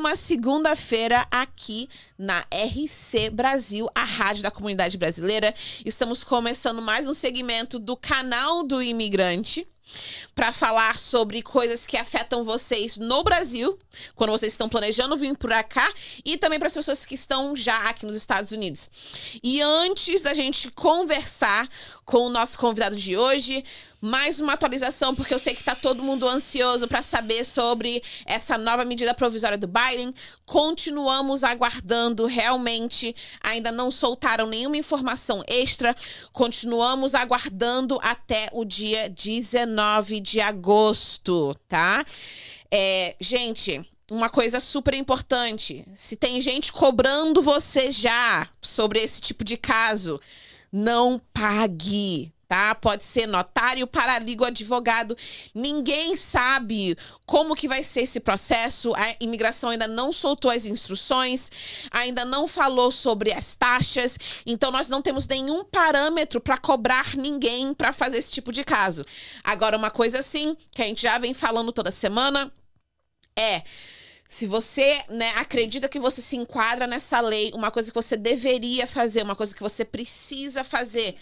uma segunda-feira aqui na RC Brasil, a rádio da comunidade brasileira. Estamos começando mais um segmento do canal do imigrante para falar sobre coisas que afetam vocês no Brasil, quando vocês estão planejando vir para cá, e também para as pessoas que estão já aqui nos Estados Unidos. E antes da gente conversar com o nosso convidado de hoje, mais uma atualização, porque eu sei que está todo mundo ansioso para saber sobre essa nova medida provisória do Biden. Continuamos aguardando, realmente ainda não soltaram nenhuma informação extra. Continuamos aguardando até o dia 19 de agosto, tá? Gente, uma coisa super importante. Se tem gente cobrando você já sobre esse tipo de caso, não pague. Tá? Pode ser notário, paralítico, advogado. Ninguém sabe como que vai ser esse processo. A imigração ainda não soltou as instruções, ainda não falou sobre as taxas. Então, nós não temos nenhum parâmetro para cobrar ninguém para fazer esse tipo de caso. Agora, uma coisa assim, que a gente já vem falando toda semana, se você, acredita que você se enquadra nessa lei, uma coisa que você deveria fazer, uma coisa que você precisa fazer,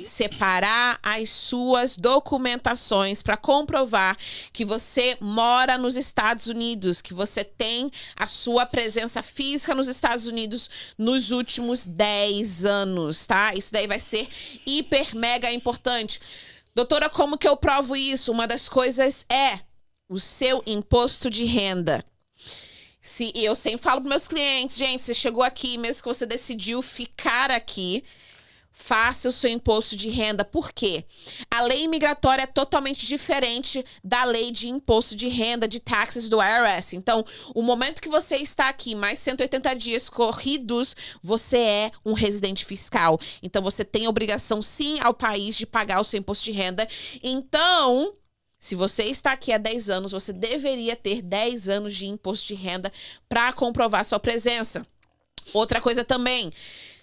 separar as suas documentações para comprovar que você mora nos Estados Unidos, que você tem a sua presença física nos Estados Unidos nos últimos 10 anos, tá? Isso daí vai ser hiper mega importante. Doutora, como que eu provo isso? Uma das coisas é o seu imposto de renda. Eu sempre falo para meus clientes, gente, você chegou aqui, mesmo que você decidiu ficar aqui, faça o seu imposto de renda. Por quê? A lei imigratória é totalmente diferente da lei de imposto de renda, de taxas do IRS. Então, o momento que você está aqui, mais 180 dias corridos, você é um residente fiscal. Então, você tem obrigação, sim, ao país de pagar o seu imposto de renda. Então, se você está aqui há 10 anos, você deveria ter 10 anos de imposto de renda para comprovar sua presença. Outra coisa também,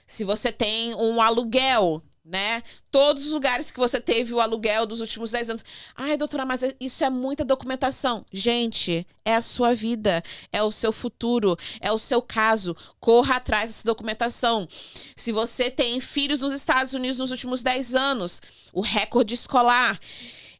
se você tem um aluguel, todos os lugares que você teve o aluguel dos últimos 10 anos. Ai, doutora, mas isso é muita documentação. Gente, é a sua vida, é o seu futuro, é o seu caso. Corra atrás dessa documentação. Se você tem filhos nos Estados Unidos nos últimos 10 anos, o recorde escolar,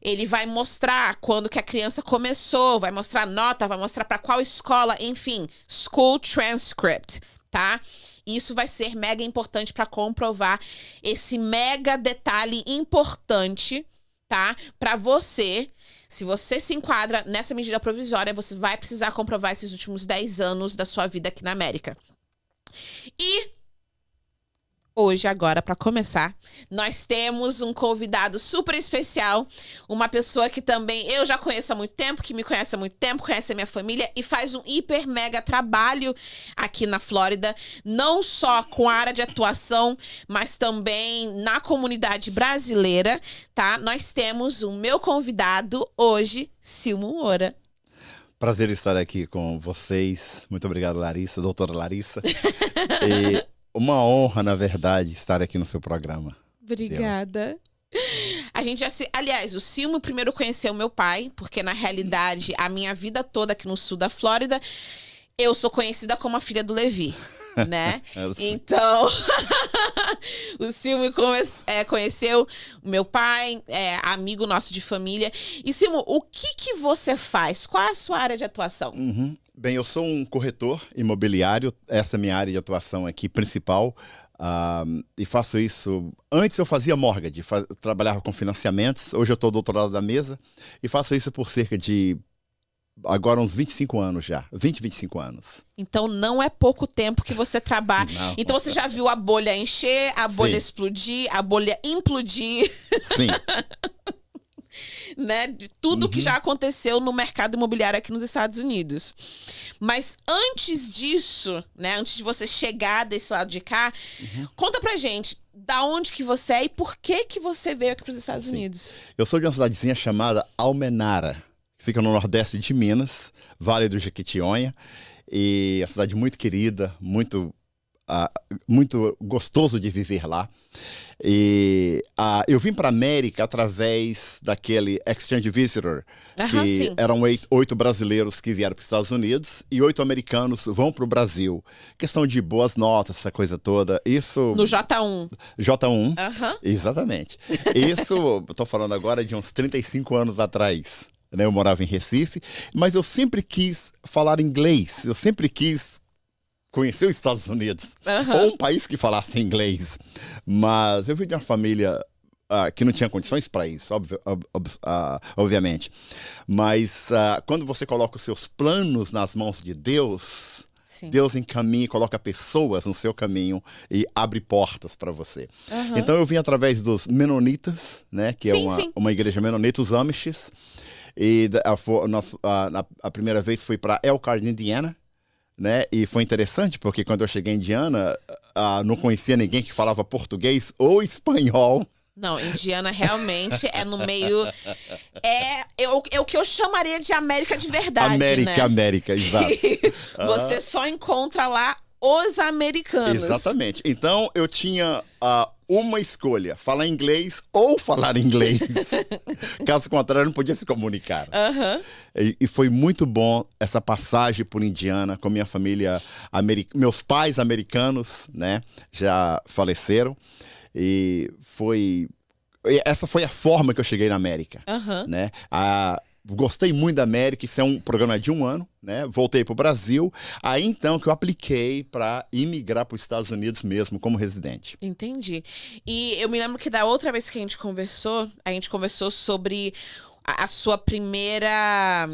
ele vai mostrar quando que a criança começou, vai mostrar nota, vai mostrar para qual escola, enfim, school transcript, tá? Isso vai ser mega importante para comprovar esse mega detalhe importante, tá? Para você, se você se enquadra nessa medida provisória, você vai precisar comprovar esses últimos 10 anos da sua vida aqui na América. E hoje, agora, para começar, nós temos um convidado super especial, uma pessoa que também eu já conheço há muito tempo, que me conhece há muito tempo, conhece a minha família e faz um hiper mega trabalho aqui na Flórida, não só com a área de atuação, mas também na comunidade brasileira, tá? Nós temos o meu convidado hoje, Silmo Moura. Prazer estar aqui com vocês. Muito obrigado, Larissa, doutora Larissa. Uma honra, na verdade, estar aqui no seu programa. Obrigada. A gente aliás, o Silmo primeiro conheceu meu pai, porque na realidade, a minha vida toda aqui no sul da Flórida, eu sou conhecida como a filha do Levi, né? Então, o Silmo conheceu o meu pai, amigo nosso de família. E Silmo, o que você faz? Qual é a sua área de atuação? Bem, eu sou um corretor imobiliário, essa é a minha área de atuação aqui principal, e faço isso. Antes eu fazia mortgage, trabalhava com financiamentos, hoje eu estou doutorado da mesa e faço isso por cerca de, agora uns 25 anos já, 25 anos. Então não é pouco tempo que você trabalha. Não. Então você já viu a bolha encher, a bolha Sim. explodir, a bolha implodir. Sim. De tudo que já aconteceu no mercado imobiliário aqui nos Estados Unidos. Mas antes disso, antes de você chegar desse lado de cá, conta pra gente da onde que você é e por que você veio aqui para os Estados Unidos. Eu sou de uma cidadezinha chamada Almenara, que fica no nordeste de Minas, Vale do Jequitinhonha, e é uma cidade muito querida, muito muito gostoso de viver lá. E eu vim para a América através daquele Exchange Visitor, que sim. eram 8 brasileiros que vieram para os Estados Unidos e 8 americanos vão para o Brasil. Questão de boas notas, essa coisa toda. Isso... No J1. J1, exatamente. Isso, estou falando agora de uns 35 anos atrás. Né? Eu morava em Recife, mas eu sempre quis falar inglês. Eu sempre quis conhecer os Estados Unidos, ou um país que falasse inglês. Mas eu vim de uma família que não tinha condições para isso, obviamente. Mas quando você coloca os seus planos nas mãos de Deus, sim, Deus encaminha e coloca pessoas no seu caminho e abre portas para você. Então eu vim através dos Menonitas, né, que sim, é uma igreja menonita, os Amishes. E a primeira vez fui para Elkhart, Indiana. Né? E foi interessante porque quando eu cheguei em Indiana, não conhecia ninguém que falava português ou espanhol. Não, Indiana realmente é no meio... É o que eu chamaria de América de verdade, né? América, exato. Você só encontra lá os americanos. Exatamente. Então, eu tinha uma escolha, falar inglês ou falar inglês. Caso contrário, eu não podia se comunicar. E foi muito bom essa passagem por Indiana com minha família, meus pais americanos, né, já faleceram. E essa foi a forma que eu cheguei na América, né? Gostei muito da América, isso é um programa de 1 ano, né? Voltei para o Brasil, aí então que eu apliquei para imigrar para os Estados Unidos mesmo como residente. Entendi. E eu me lembro que da outra vez que a gente conversou sobre a sua primeira...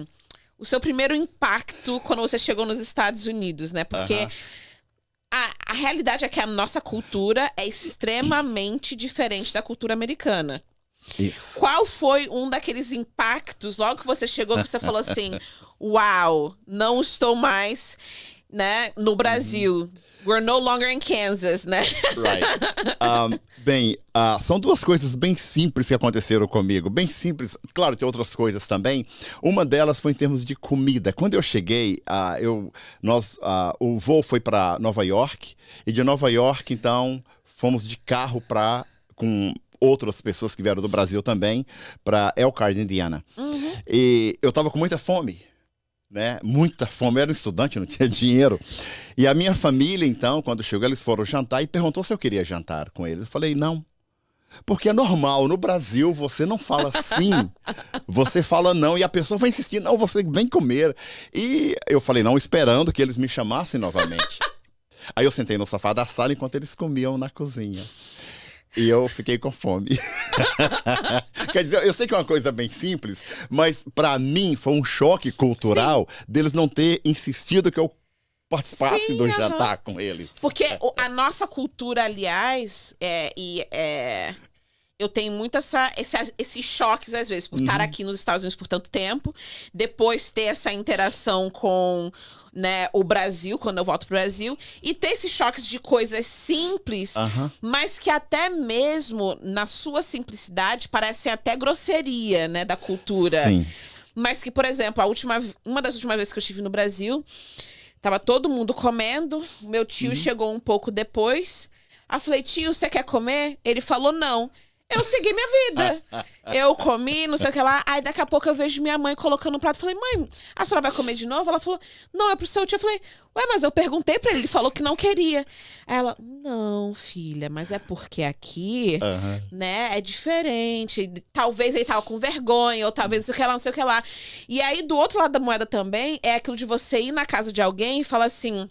O seu primeiro impacto quando você chegou nos Estados Unidos, né? Porque a realidade é que a nossa cultura é extremamente diferente da cultura americana. Isso. Qual foi um daqueles impactos, logo que você chegou, que você falou assim, uau, não estou mais, né, no Brasil. We're no longer in Kansas, né? Right. Bem, são 2 coisas bem simples que aconteceram comigo. Bem simples, claro que outras coisas também. Uma delas foi em termos de comida. Quando eu cheguei, o voo foi para Nova York. E de Nova York, então, fomos de carro com outras pessoas que vieram do Brasil também, para Elkhart, Indiana. E eu tava com muita fome, né? Muita fome. Eu era um estudante, não tinha dinheiro. E a minha família, então, quando chegou, eles foram jantar e perguntou se eu queria jantar com eles. Eu falei, não. Porque é normal, no Brasil você não fala sim, você fala não, e a pessoa vai insistir, não, você vem comer. E eu falei não, esperando que eles me chamassem novamente. Aí eu sentei no sofá da sala enquanto eles comiam na cozinha. E eu fiquei com fome. Quer dizer, eu sei que é uma coisa bem simples, mas para mim foi um choque cultural deles não ter insistido que eu participasse do jantar com eles. Porque a nossa cultura, aliás, eu tenho muito esses choques, às vezes, por estar aqui nos Estados Unidos por tanto tempo, depois ter essa interação com, né, o Brasil, quando eu volto pro Brasil, e ter esses choques de coisas simples, mas que até mesmo, na sua simplicidade, parecem até grosseria, né, da cultura. Sim. Mas que, por exemplo, uma das últimas vezes que eu estive no Brasil, tava todo mundo comendo, meu tio chegou um pouco depois, aí eu falei, tio, você quer comer? Ele falou não. Eu segui minha vida. Eu comi, não sei o que lá. Aí daqui a pouco eu vejo minha mãe colocando um prato. Falei, mãe, a senhora vai comer de novo? Ela falou, não, é pro seu tio. Eu falei, ué, mas eu perguntei pra ele, ele falou que não queria. Aí ela, não, filha, mas é porque aqui, né, é diferente. Talvez ele tava com vergonha, ou talvez não sei o que lá, não sei o que lá. E aí, do outro lado da moeda também, é aquilo de você ir na casa de alguém e falar assim...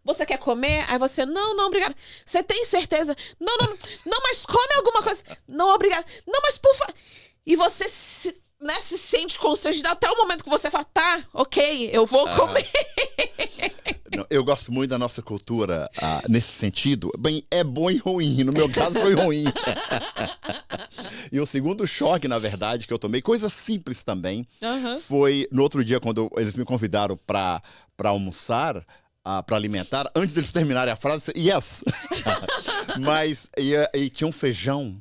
Você quer comer? Aí você, não, obrigada. Você tem certeza? Não, mas come alguma coisa. Não, obrigada. Não, mas por favor. E você se sente constrangido até o momento que você fala, tá, ok, eu vou comer. Eu gosto muito da nossa cultura nesse sentido. Bem, é bom e ruim. No meu caso foi ruim. E o segundo choque, na verdade, que eu tomei, coisa simples também, foi no outro dia, quando eles me convidaram para almoçar, para alimentar, antes deles terminarem a frase, yes. Mas e tinha um feijão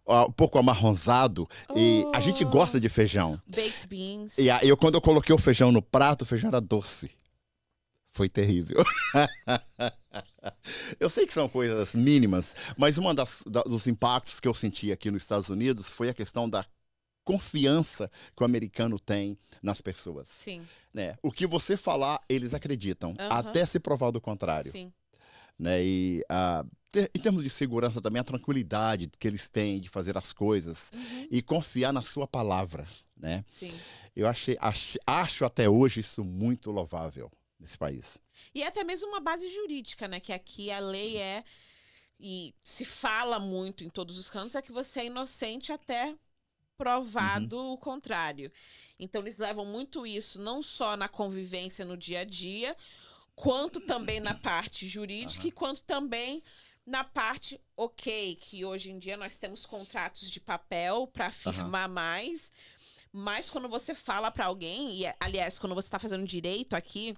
um pouco amarronzado, e a gente gosta de feijão. Baked beans. E aí, quando eu coloquei o feijão no prato, o feijão era doce. Foi terrível. Eu sei que são coisas mínimas, mas dos impactos que eu senti aqui nos Estados Unidos foi a questão da confiança que o americano tem nas pessoas. Sim. Né? O que você falar, eles acreditam, Aham. até se provar do contrário. Sim. Né? E em termos de segurança também, a tranquilidade que eles têm de fazer as coisas e confiar na sua palavra. Né? Sim. Eu acho até hoje isso muito louvável nesse país. E é até mesmo uma base jurídica, né? Que aqui a lei é, e se fala muito em todos os cantos, é que você é inocente até provado o contrário. Então eles levam muito isso, não só na convivência no dia a dia, quanto também na parte jurídica e quanto também na parte, que hoje em dia nós temos contratos de papel para firmar mais, mas quando você fala para alguém, e aliás, quando você está fazendo direito aqui,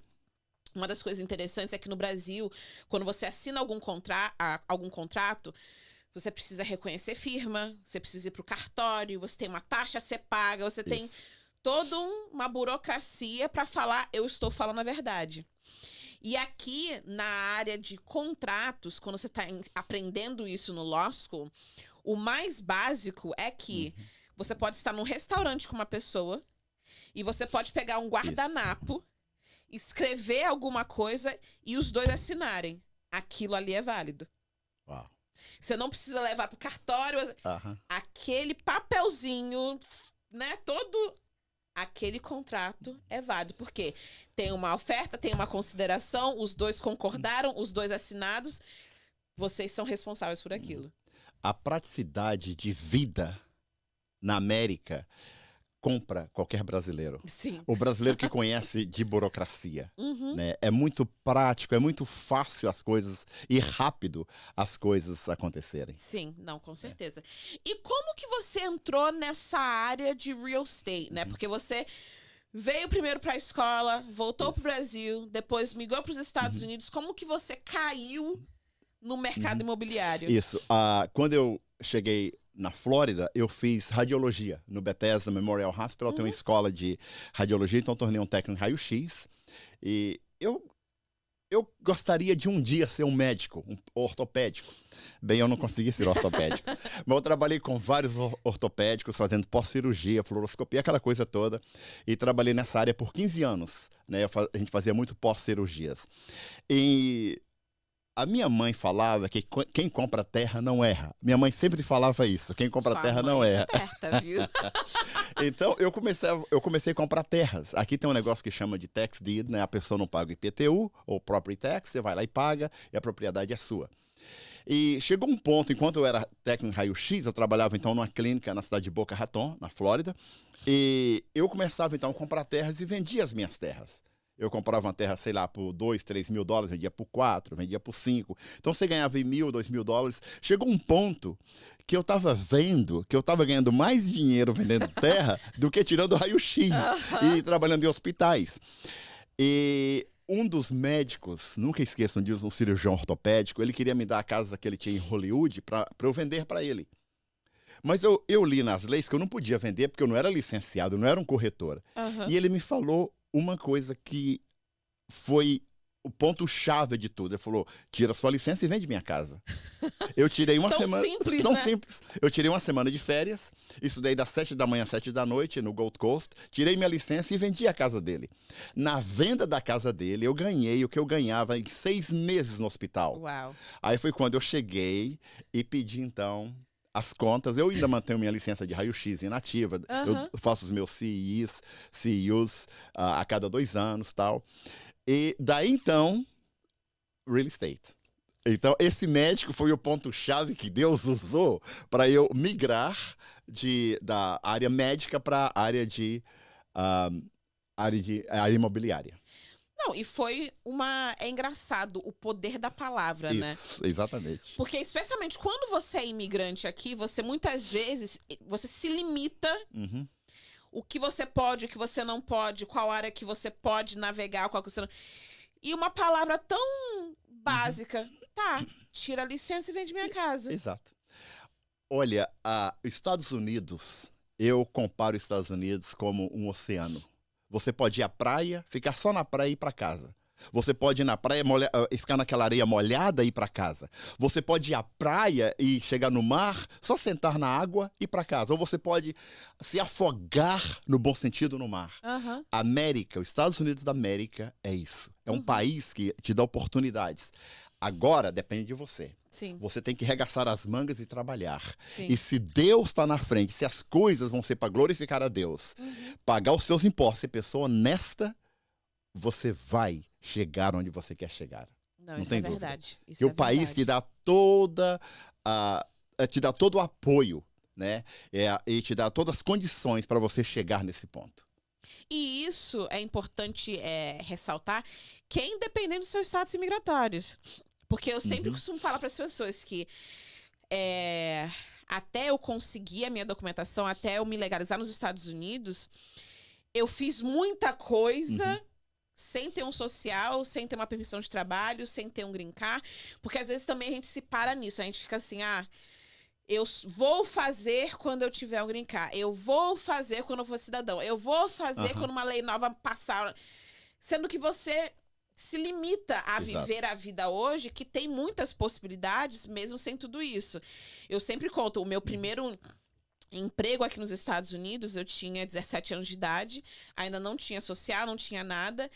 uma das coisas interessantes é que no Brasil, quando você assina algum contrato, você precisa reconhecer firma, você precisa ir para o cartório, você tem uma taxa a ser paga, você tem toda uma burocracia para falar, eu estou falando a verdade. E aqui, na área de contratos, quando você está aprendendo isso no Law School, o mais básico é que você pode estar num restaurante com uma pessoa e você pode pegar um guardanapo, escrever alguma coisa e os dois assinarem. Aquilo ali é válido. Uau. Você não precisa levar pro cartório. Aquele papelzinho, né? Todo aquele contrato é válido. Porque tem uma oferta, tem uma consideração, os dois concordaram, os dois assinados. Vocês são responsáveis por aquilo. A praticidade de vida na América compra qualquer brasileiro. Sim. O brasileiro que conhece de burocracia. Né? É muito prático, é muito fácil as coisas e rápido as coisas acontecerem. Sim, não, com certeza. E como que você entrou nessa área de real estate, né? Porque você veio primeiro para a escola, voltou para o Brasil, depois migrou para os Estados Unidos. Como que você caiu no mercado imobiliário? Isso. Quando eu cheguei na Flórida, eu fiz radiologia no Bethesda Memorial Hospital. Tem uma escola de radiologia, então eu tornei um técnico em raio-x. E eu gostaria de um dia ser um médico, um ortopédico. Bem, eu não consegui ser ortopédico. Mas eu trabalhei com vários ortopédicos, fazendo pós-cirurgia, fluoroscopia, aquela coisa toda. E trabalhei nessa área por 15 anos. Né? A gente fazia muito pós-cirurgias. E a minha mãe falava que quem compra terra não erra. Minha mãe sempre falava isso. Quem compra terra não erra. Esperta, viu? Então, eu comecei a comprar terras. Aqui tem um negócio que chama de tax deed, né? A pessoa não paga o IPTU ou property tax, você vai lá e paga e a propriedade é sua. E chegou um ponto, enquanto eu era técnico em raio-x, eu trabalhava então numa clínica na cidade de Boca Raton, na Flórida, e eu começava então a comprar terras e vendia as minhas terras. Eu comprava uma terra, sei lá, por $2, $3 mil, vendia por 4, vendia por 5. Então você ganhava em $1.000, $2.000. Chegou um ponto que eu estava vendo que eu estava ganhando mais dinheiro vendendo terra do que tirando raio-x e trabalhando em hospitais. E um dos médicos, nunca esqueçam disso, um cirurgião ortopédico, ele queria me dar a casa que ele tinha em Hollywood para eu vender para ele. Mas eu li nas leis que eu não podia vender porque eu não era licenciado, eu não era um corretor. E ele me falou uma coisa que foi o ponto-chave de tudo. Ele falou, tira sua licença e vende minha casa. Eu tirei uma semana... Simples, tão né? simples. Eu tirei uma semana de férias, estudei das 7 da manhã às 7 da noite no Gold Coast, tirei minha licença e vendi a casa dele. Na venda da casa dele, eu ganhei o que eu ganhava em 6 meses no hospital. Uau. Aí foi quando eu cheguei e pedi, então, as contas. Eu ainda mantenho minha licença de raio-x inativa. Eu faço os meus CEUs a cada 2 anos, tal. E daí, então, real estate. Então, esse médico foi o ponto-chave que Deus usou para eu migrar da área médica para a área área imobiliária. Não, e foi é engraçado o poder da palavra, né? Isso, exatamente. Porque, especialmente quando você é imigrante aqui, você muitas vezes, você se limita o que você pode, o que você não pode, qual área que você pode navegar, qual que você não... E uma palavra tão básica, tá, tira a licença e vende minha casa. Exato. Olha, Estados Unidos, eu comparo os Estados Unidos como um oceano. Você pode ir à praia, ficar só na praia e ir para casa. Você pode ir na praia e ficar naquela areia molhada e ir para casa. Você pode ir à praia e chegar no mar, só sentar na água e ir para casa. Ou você pode se afogar, no bom sentido, no mar. Aham. América, os Estados Unidos da América é isso. É um país que te dá oportunidades. Agora depende de você. Sim. Você tem que regaçar as mangas e trabalhar. Sim. E se Deus está na frente, se as coisas vão ser para glorificar a Deus, pagar os seus impostos, ser pessoa honesta, você vai chegar onde você quer chegar. Não, Não isso tem é dúvida. verdade. Isso E é o país verdade. te dá todo o apoio, né? E te dá todas as condições para você chegar nesse ponto. E isso é importante ressaltar, que é independente dos seus status imigratórios. Porque eu sempre costumo falar para as pessoas que até eu conseguir a minha documentação, até eu me legalizar nos Estados Unidos, eu fiz muita coisa sem ter um social, sem ter uma permissão de trabalho, sem ter um green card. Porque às vezes também a gente se para nisso. A gente fica assim, eu vou fazer quando eu tiver um green card. Eu vou fazer quando eu for cidadão. Eu vou fazer quando uma lei nova passar. Sendo que você se limita a viver a vida hoje, que tem muitas possibilidades, mesmo sem tudo isso. Eu sempre conto, o meu primeiro emprego aqui nos Estados Unidos, eu tinha 17 anos de idade, ainda não tinha social, não tinha nada,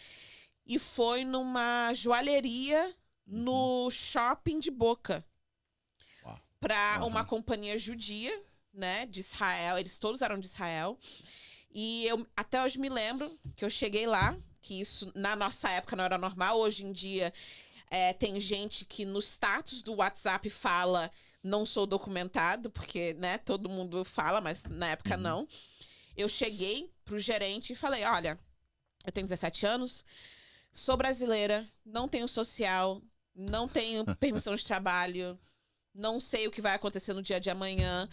e foi numa joalheria no shopping de Boca. Para uma companhia judia, né, de Israel. Eles todos eram de Israel. E eu até hoje me lembro que eu cheguei lá, que isso na nossa época não era normal. Hoje em dia tem gente que no status do WhatsApp fala não sou documentado, porque, né, todo mundo fala, mas na época não. Eu cheguei pro gerente e falei, olha, eu tenho 17 anos, sou brasileira, não tenho social, não tenho permissão de trabalho, não sei o que vai acontecer no dia de amanhã.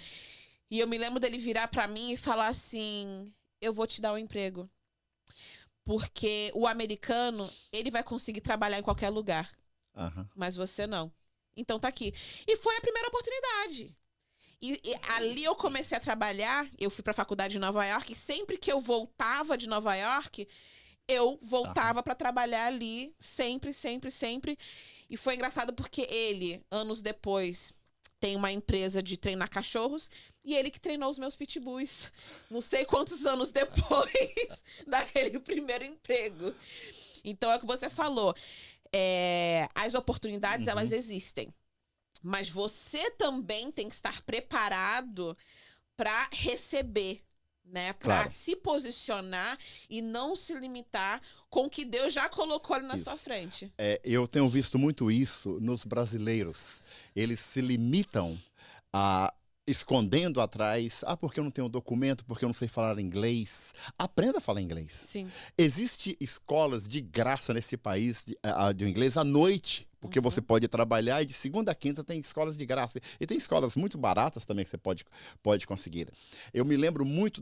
E eu me lembro dele virar pra mim e falar assim, eu vou te dar um emprego. Porque o americano, ele vai conseguir trabalhar em qualquer lugar. Mas você não. Então tá aqui. E foi a primeira oportunidade. E ali eu comecei a trabalhar, eu fui pra faculdade de Nova York, e sempre que eu voltava de Nova York, eu voltava pra trabalhar ali, sempre, sempre, sempre. E foi engraçado porque ele, anos depois, tem uma empresa de treinar cachorros, e ele que treinou os meus pitbulls. Não sei quantos anos depois daquele primeiro emprego. Então é o que você falou. As oportunidades, elas existem. Mas você também tem que estar preparado para receber, né? Para se posicionar e não se limitar com o que Deus já colocou ali na sua frente. Eu tenho visto muito isso nos brasileiros. Eles se limitam a escondendo atrás, porque eu não tenho documento, porque eu não sei falar inglês. Aprenda a falar inglês. Sim. Existem escolas de graça nesse país de inglês à noite, porque você pode trabalhar, e de segunda a quinta tem escolas de graça. E tem escolas muito baratas também que você pode conseguir. Eu me lembro muito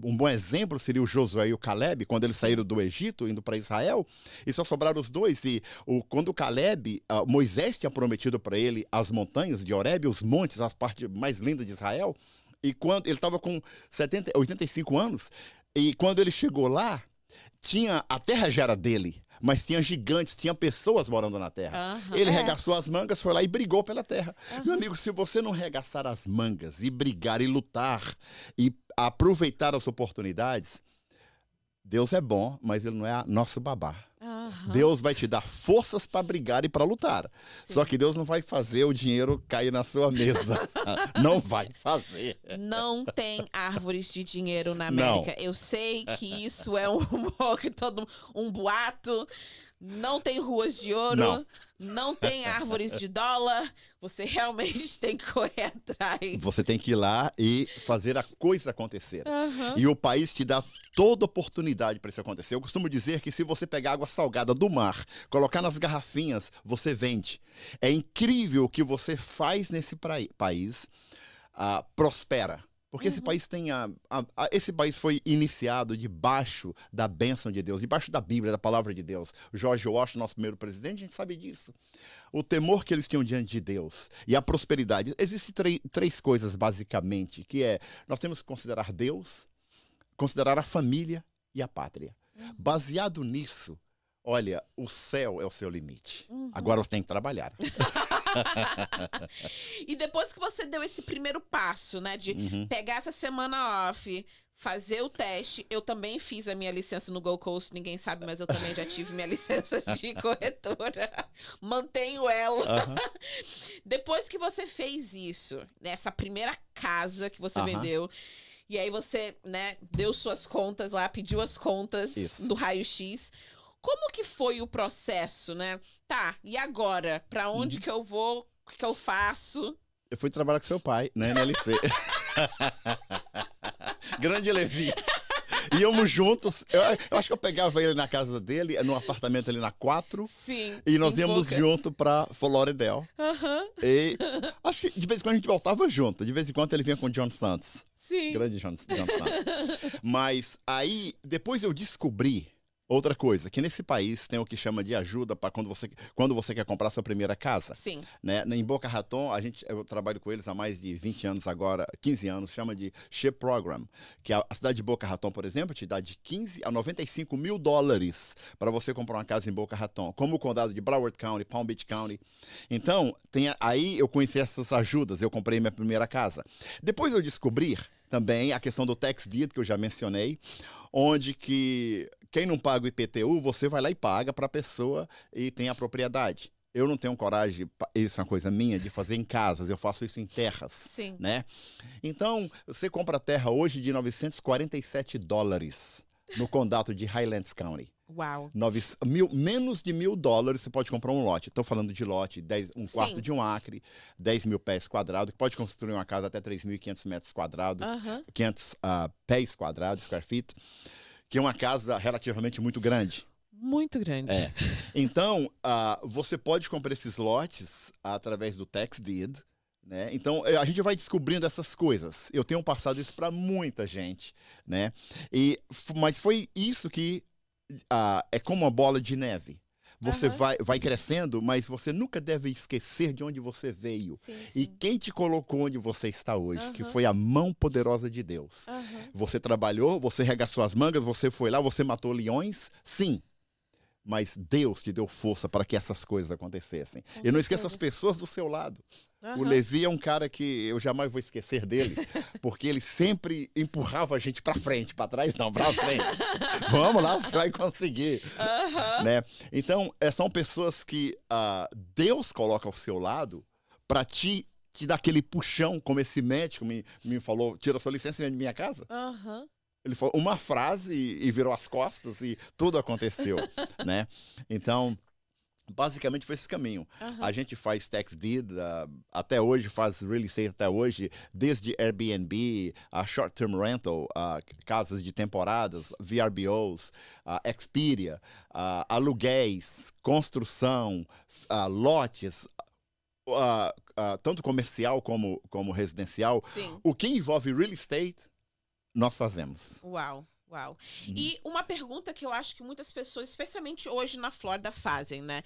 um bom exemplo seria o Josué e o Caleb, quando eles saíram do Egito, indo para Israel, e só sobraram os dois. E quando o Caleb, Moisés tinha prometido para ele as montanhas de Horebe, os montes, as partes mais lindas de Israel, e quando ele estava com 85 anos, e quando ele chegou lá, a terra já era dele, mas tinha gigantes, tinha pessoas morando na terra. Ele regaçou as mangas, foi lá e brigou pela terra. Meu amigo, se você não regaçar as mangas e brigar e lutar e aproveitar as oportunidades, Deus é bom, mas ele não é nosso babá. Deus vai te dar forças para brigar e para lutar. Sim. Só que Deus não vai fazer o dinheiro cair na sua mesa. Não vai fazer. Não tem árvores de dinheiro na América. Não. Eu sei que isso é um boato. Não tem ruas de ouro. Não tem árvores de dólar. Você realmente tem que correr atrás. Você tem que ir lá e fazer a coisa acontecer. E o país te dá toda oportunidade para isso acontecer. Eu costumo dizer que se você pegar água salgada do mar, colocar nas garrafinhas, você vende. É incrível o que você faz nesse país, prospera. Porque esse país esse país foi iniciado debaixo da bênção de Deus, debaixo da Bíblia, da palavra de Deus. George Washington, nosso primeiro presidente, a gente sabe disso. O temor que eles tinham diante de Deus e a prosperidade. Existem três coisas, basicamente, que nós temos que considerar Deus, considerar a família e a pátria. Baseado nisso, olha, o céu é o seu limite. Agora você tem que trabalhar. E depois que você deu esse primeiro passo, né, de pegar essa semana off, fazer o teste, eu também fiz a minha licença no Gold Coast, ninguém sabe, mas eu também já tive minha licença de corretora. Mantenho ela. Depois que você fez isso, nessa primeira casa que você vendeu, e aí você, né, deu suas contas lá, pediu as contas do raio-x. Como que foi o processo, né? Tá, e agora? Pra onde que eu vou? O que eu faço? Eu fui trabalhar com seu pai, na NLC. Grande Levi. Íamos juntos. Eu acho que eu pegava ele na casa dele, num apartamento ali na 4. Sim. E nós íamos junto pra Floridel. E acho que de vez em quando a gente voltava junto. De vez em quando ele vinha com o John Santos. Sim. Grande John Santos. Mas aí, depois eu descobri outra coisa, que nesse país tem o que chama de ajuda para quando você quer comprar sua primeira casa. Sim. Né? Em Boca Raton, eu trabalho com eles há mais de 20 anos agora, 15 anos, chama de SHIP Program, que a cidade de Boca Raton, por exemplo, te dá de 15 a 95 mil dólares para você comprar uma casa em Boca Raton, como o condado de Broward County, Palm Beach County. Então, aí eu conheci essas ajudas, eu comprei minha primeira casa. Depois eu descobri também a questão do tax deed, que eu já mencionei, onde que quem não paga o IPTU, você vai lá e paga para a pessoa e tem a propriedade. Eu não tenho coragem, isso é uma coisa minha, de fazer em casas, eu faço isso em terras. Sim. Né? Então, você compra terra hoje de 947 dólares no condado de Highlands County. Uau. Menos de $1.000 você pode comprar um lote. Estou falando de lote, um quarto de um acre, 10 mil pés quadrados, que pode construir uma casa até 3.500 metros quadrados, 500 pés quadrados, square feet, que é uma casa relativamente muito grande. Muito grande. Então, você pode comprar esses lotes através do tax deed. Né? Então, a gente vai descobrindo essas coisas. Eu tenho passado isso para muita gente. Né? Mas foi isso que é como uma bola de neve. Você vai crescendo, mas você nunca deve esquecer de onde você veio. Sim. E quem te colocou onde você está hoje, que foi a mão poderosa de Deus. Você trabalhou, você regaçou as mangas, você foi lá, você matou leões, sim. Mas Deus te deu força para que essas coisas acontecessem. E não esqueça as pessoas do seu lado. O Levi é um cara que eu jamais vou esquecer dele, porque ele sempre empurrava a gente para frente, para trás não, para frente. Vamos lá, você vai conseguir. Né? Então, são pessoas que Deus coloca ao seu lado para te dar aquele puxão, como esse médico me falou, tira sua licença e vem de minha casa. Ele falou uma frase e virou as costas e tudo aconteceu, né? Então, basicamente foi esse caminho. A gente faz tax deed, até hoje, faz real estate até hoje, desde Airbnb, a short-term rental, casas de temporadas, VRBOs, Expedia, aluguéis, construção, lotes, tanto comercial como residencial. Sim. O que envolve real estate, nós fazemos. Uau. E uma pergunta que eu acho que muitas pessoas, especialmente hoje na Flórida, fazem, né?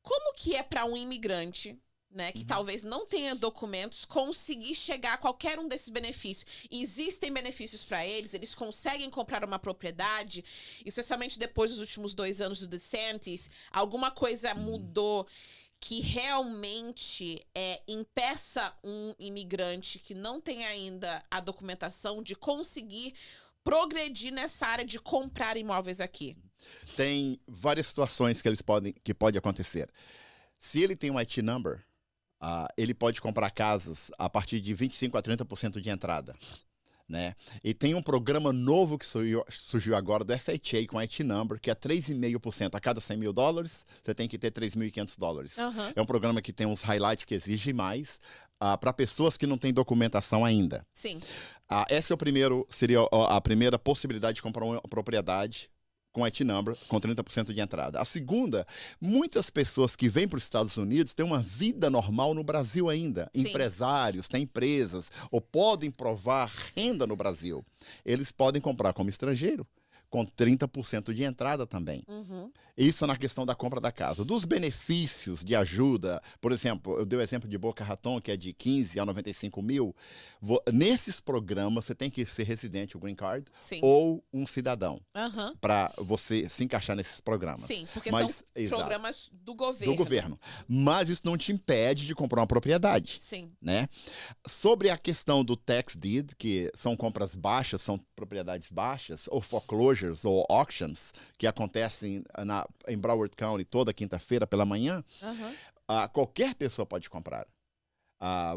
Como que é para um imigrante, né, que talvez não tenha documentos, conseguir chegar a qualquer um desses benefícios? Existem benefícios para eles? Eles conseguem comprar uma propriedade? Especialmente depois dos últimos 2 anos do DeSantis, alguma coisa mudou que realmente impeça um imigrante que não tem ainda a documentação de conseguir progredir nessa área de comprar imóveis aqui? Tem várias situações que pode acontecer. Se ele tem um IT number, ele pode comprar casas a partir de 25% a 30% de entrada. Né? E tem um programa novo que surgiu agora do FHA com IT Number, que é 3,5%. A cada $100 mil, você tem que ter $3.500. É um programa que tem uns highlights que exigem mais para pessoas que não têm documentação ainda. Sim. Essa seria a primeira possibilidade de comprar uma propriedade com IT Number, com 30% de entrada. A segunda, muitas pessoas que vêm para os Estados Unidos têm uma vida normal no Brasil ainda. Sim. Empresários, têm empresas, ou podem provar renda no Brasil. Eles podem comprar como estrangeiro, com 30% de entrada também. Isso na questão da compra da casa. Dos benefícios de ajuda, por exemplo, eu dei o exemplo de Boca Raton, que é de 15 a 95 mil. Nesses programas, você tem que ser residente, o Green Card, Sim. ou um cidadão, Aham. para você se encaixar nesses programas. Sim, porque Mas, são exato, programas do governo. do governo. Mas isso não te impede de comprar uma propriedade. Sim. Né? Sobre a questão do tax deed, que são compras baixas, são propriedades baixas, ou foreclosures, ou auctions, que acontecem em Broward County toda quinta-feira pela manhã, qualquer pessoa pode comprar.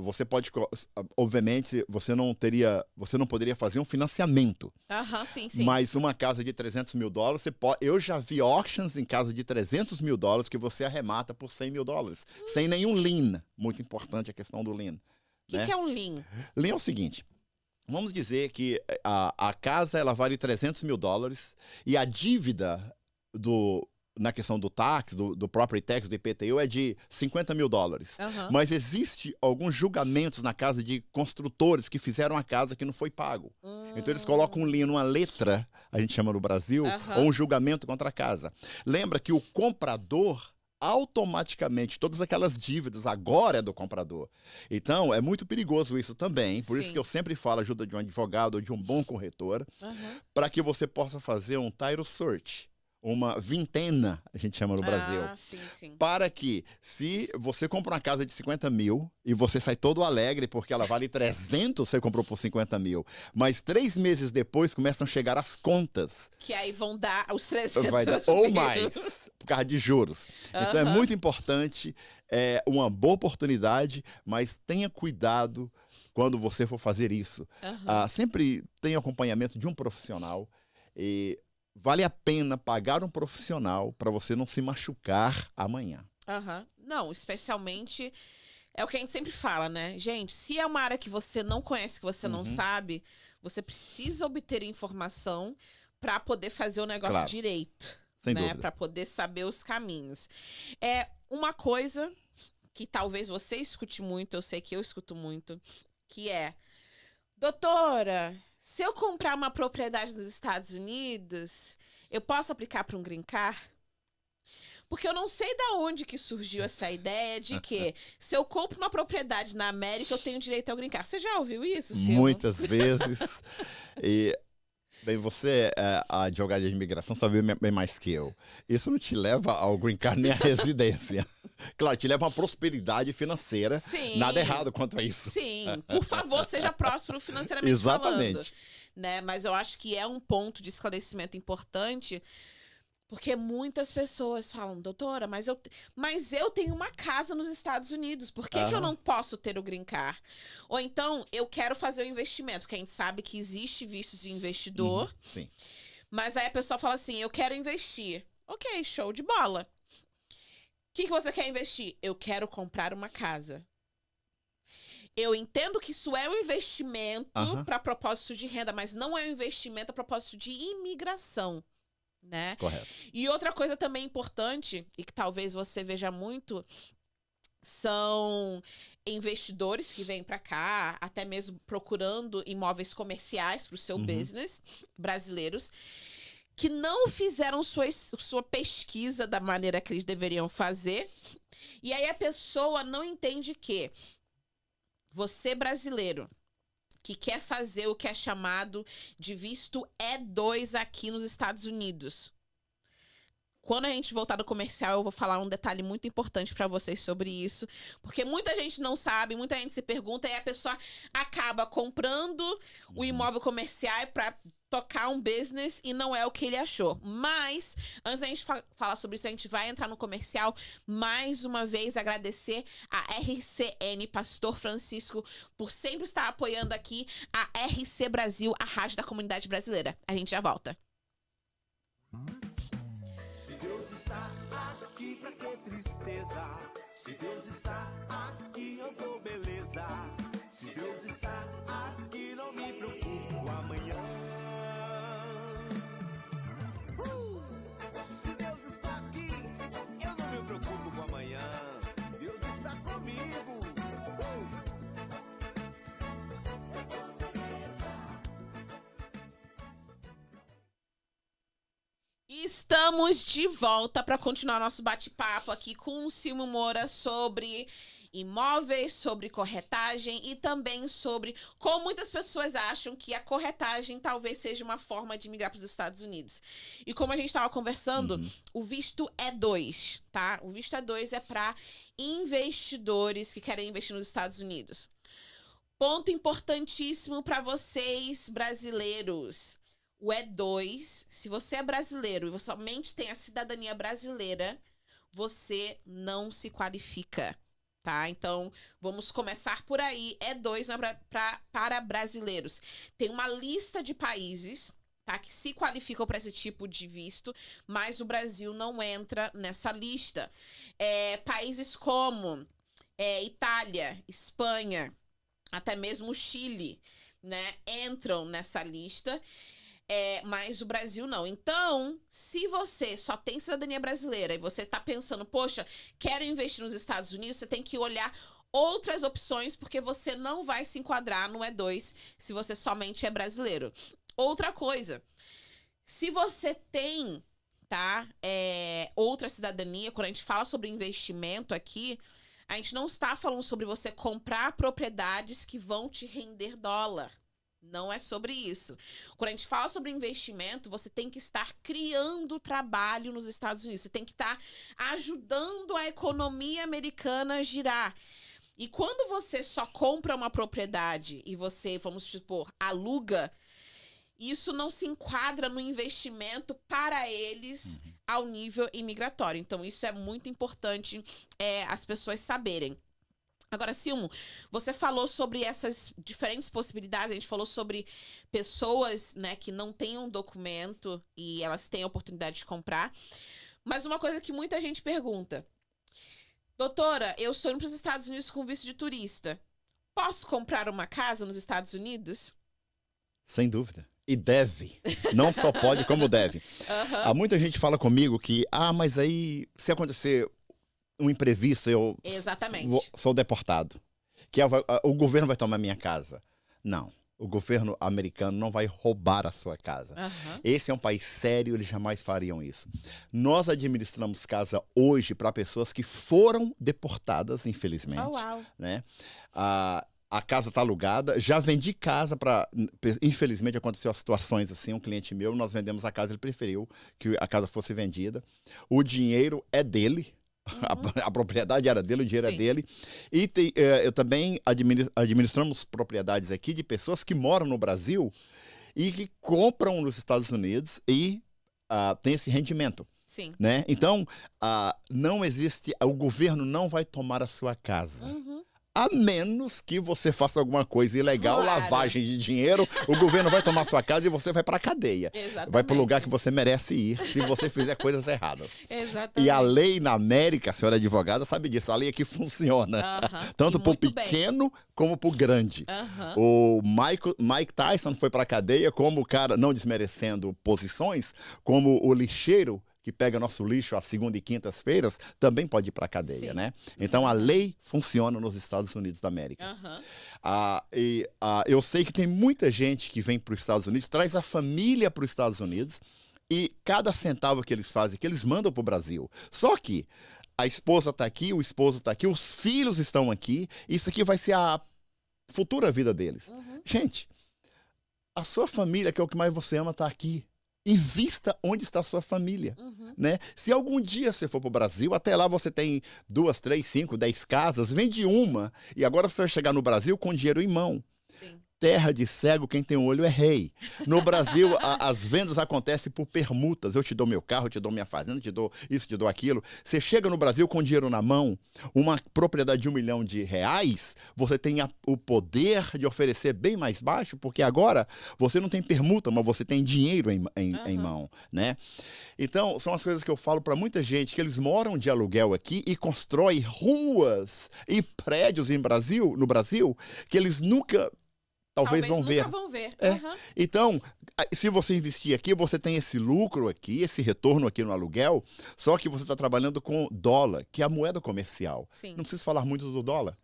Você pode, obviamente, você não poderia fazer um financiamento. Sim, sim. Mas uma casa de 300 mil dólares, eu já vi auctions em casa de 300 mil dólares que você arremata por 100 mil dólares, sem nenhum lien. Muito importante a questão do lien. O que é um lien? Lien é o seguinte, vamos dizer que a casa ela vale 300 mil dólares e a dívida na questão do tax, do property tax, do IPTU, é de 50 mil dólares. Mas existe alguns julgamentos na casa de construtores que fizeram a casa que não foi pago. Então eles colocam um lien numa letra, a gente chama no Brasil, ou um julgamento contra a casa. Lembra que o comprador, automaticamente, todas aquelas dívidas agora é do comprador. Então, é muito perigoso isso também. Por isso que eu sempre falo ajuda de um advogado ou de um bom corretor, para que você possa fazer um title search. Uma vintena, a gente chama no Brasil. Sim, sim. Para que, se você compra uma casa de 50 mil e você sai todo alegre porque ela vale 300, você comprou por 50 mil. Mas 3 meses depois começam a chegar as contas. Que aí vão dar os 300 Vai dar, ou mais, por causa de juros. Então é muito importante, é uma boa oportunidade, mas tenha cuidado quando você for fazer isso. Sempre tenha acompanhamento de um profissional e vale a pena pagar um profissional para você não se machucar amanhã. Não, especialmente é o que a gente sempre fala, né? Gente, se é uma área que você não conhece, que você não sabe, você precisa obter informação para poder fazer o negócio direito. Sem né? dúvida. Para poder saber os caminhos. É uma coisa que talvez você escute muito, eu sei que eu escuto muito, que é: doutora, se eu comprar uma propriedade nos Estados Unidos, eu posso aplicar para um green card? Porque eu não sei da onde que surgiu essa ideia de que se eu compro uma propriedade na América, eu tenho direito ao green card. Você já ouviu isso, Silvio? Muitas vezes. Bem, você é a advogada de imigração, sabe bem mais que eu. Isso não te leva ao green card nem à residência. Claro, te leva a uma prosperidade financeira. Sim. Nada errado quanto a isso. Sim, por favor, seja próspero financeiramente Exatamente. falando. Né? Mas eu acho que é um ponto de esclarecimento importante, porque muitas pessoas falam: doutora, mas eu tenho uma casa nos Estados Unidos, por que eu não posso ter o green card? Ou então, eu quero fazer o investimento, porque a gente sabe que existe vistos de investidor. Sim. Mas aí a pessoa fala assim: eu quero investir. Ok, show de bola. O que você quer investir? Eu quero comprar uma casa. Eu entendo que isso é um investimento para propósito de renda, mas não é um investimento a propósito de imigração, né? Correto. E outra coisa também importante, e que talvez você veja muito, são investidores que vêm para cá, até mesmo procurando imóveis comerciais para o seu business, brasileiros, que não fizeram sua pesquisa da maneira que eles deveriam fazer. E aí a pessoa não entende que você, brasileiro, que quer fazer o que é chamado de visto E2 aqui nos Estados Unidos. Quando a gente voltar do comercial, eu vou falar um detalhe muito importante para vocês sobre isso, porque muita gente não sabe, muita gente se pergunta, e a pessoa acaba comprando o imóvel comercial para tocar um business e não é o que ele achou. Mas, antes da gente falar sobre isso, a gente vai entrar no comercial. Mais uma vez, agradecer a RCN, Pastor Francisco, por sempre estar apoiando aqui a RC Brasil, a rádio da comunidade brasileira. A gente já volta. Se Deus está aqui, pra que tristeza? Se Deus está aqui, eu dou beleza. Se Deus está aqui, não me preocupo amanhã. Se Deus está aqui, eu não me preocupo com amanhã. Deus está comigo. Estamos de volta para continuar nosso bate-papo aqui com o Silmo Moura sobre imóveis, sobre corretagem e também sobre como muitas pessoas acham que a corretagem talvez seja uma forma de migrar para os Estados Unidos. E como a gente estava conversando, o visto E2, tá? O visto E2 é para investidores que querem investir nos Estados Unidos. Ponto importantíssimo para vocês, brasileiros. O E2, se você é brasileiro e você somente tem a cidadania brasileira, você não se qualifica, tá? Então, vamos começar por aí. E2 para brasileiros. Tem uma lista de países, tá, que se qualificam para esse tipo de visto, mas o Brasil não entra nessa lista. Países como Itália, Espanha, até mesmo o Chile, né, entram nessa lista. Mas o Brasil não. Então, se você só tem cidadania brasileira e você tá pensando, poxa, quero investir nos Estados Unidos, você tem que olhar outras opções, porque você não vai se enquadrar no E2 se você somente é brasileiro. Outra coisa, se você tem, tá, outra cidadania, quando a gente fala sobre investimento aqui, a gente não está falando sobre você comprar propriedades que vão te render dólar. Não é sobre isso. Quando a gente fala sobre investimento, você tem que estar criando trabalho nos Estados Unidos. Você tem que estar ajudando a economia americana a girar. E quando você só compra uma propriedade e você, vamos supor, aluga, isso não se enquadra no investimento para eles ao nível imigratório. Então, isso é muito importante as pessoas saberem. Agora, Silmo, você falou sobre essas diferentes possibilidades, a gente falou sobre pessoas, né, que não têm um documento e elas têm a oportunidade de comprar. Mas uma coisa que muita gente pergunta: doutora, eu estou indo para os Estados Unidos com visto de turista. Posso comprar uma casa nos Estados Unidos? Sem dúvida. E deve. Não só pode, como deve. Há muita gente fala comigo que, mas aí, se acontecer um imprevisto, eu sou deportado. Que o governo vai tomar minha casa. Não. O governo americano não vai roubar a sua casa. Esse é um país sério, eles jamais fariam isso. Nós administramos casa hoje para pessoas que foram deportadas, infelizmente. Oh, uau. Né? A casa está alugada. Já vendi casa para... Infelizmente, aconteceu situações assim. Um cliente meu, nós vendemos a casa, ele preferiu que a casa fosse vendida. O dinheiro é dele. A propriedade era dele, o dinheiro é dele. E eu também administramos propriedades aqui de pessoas que moram no Brasil e que compram nos Estados Unidos e tem esse rendimento. Sim. Né? Então, não existe... O governo não vai tomar a sua casa. A menos que você faça alguma coisa ilegal, claro, lavagem de dinheiro, o governo vai tomar sua casa e você vai para a cadeia. Exatamente. Vai para o lugar que você merece ir, se você fizer coisas erradas. Exatamente. E a lei na América, a senhora advogada sabe disso, a lei aqui funciona. Tanto para o pequeno como para o grande. O Mike Tyson foi para a cadeia como o cara, não desmerecendo posições, como o lixeiro que pega nosso lixo às segunda e quintas-feiras, também pode ir para a cadeia, né? Então, a lei funciona nos Estados Unidos da América. Eu sei que tem muita gente que vem para os Estados Unidos, traz a família para os Estados Unidos, e cada centavo que eles fazem, que eles mandam para o Brasil. Só que a esposa está aqui, o esposo está aqui, os filhos estão aqui, isso aqui vai ser a futura vida deles. Gente, a sua família, que é o que mais você ama, está aqui. Invista onde está a sua família, né? Se algum dia você for para o Brasil, até lá você tem 2, 3, 5, 10 casas, vende uma, e agora você vai chegar no Brasil com dinheiro em mão. Sim. Terra de cego, quem tem um olho é rei. No Brasil, as vendas acontecem por permutas. Eu te dou meu carro, eu te dou minha fazenda, te dou isso, te dou aquilo. Você chega no Brasil com dinheiro na mão, uma propriedade de R$1 milhão, você tem o poder de oferecer bem mais baixo, porque agora você não tem permuta, mas você tem dinheiro em mão, né? Então, são as coisas que eu falo para muita gente, que eles moram de aluguel aqui e constroem ruas e prédios no Brasil, que eles talvez vão ver. Então, se você investir aqui, você tem esse lucro aqui, esse retorno aqui no aluguel, só que você está trabalhando com dólar, que é a moeda comercial. Sim. Não precisa falar muito do dólar.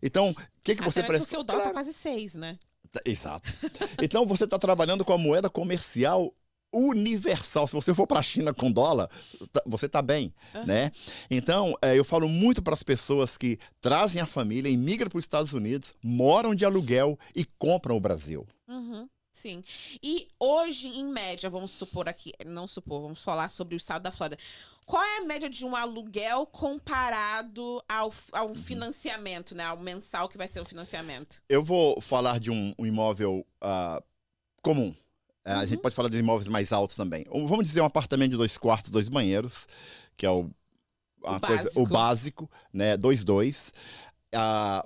Então, o que você prefere? Porque o dólar tá quase 6, né? Exato. Então, você está trabalhando com a moeda comercial universal. Se você for para a China com dólar, você tá bem, né? Então, eu falo muito para as pessoas que trazem a família, imigram para os Estados Unidos, moram de aluguel e compram o Brasil. Sim. E hoje, em média, vamos supor aqui, não supor, vamos falar sobre o estado da Flórida. Qual é a média de um aluguel comparado ao financiamento, né? Ao mensal que vai ser o financiamento? Eu vou falar de um imóvel comum. A gente pode falar de imóveis mais altos também. Vamos dizer um apartamento de 2 quartos, 2 banheiros, que é o básico, né? 2,2.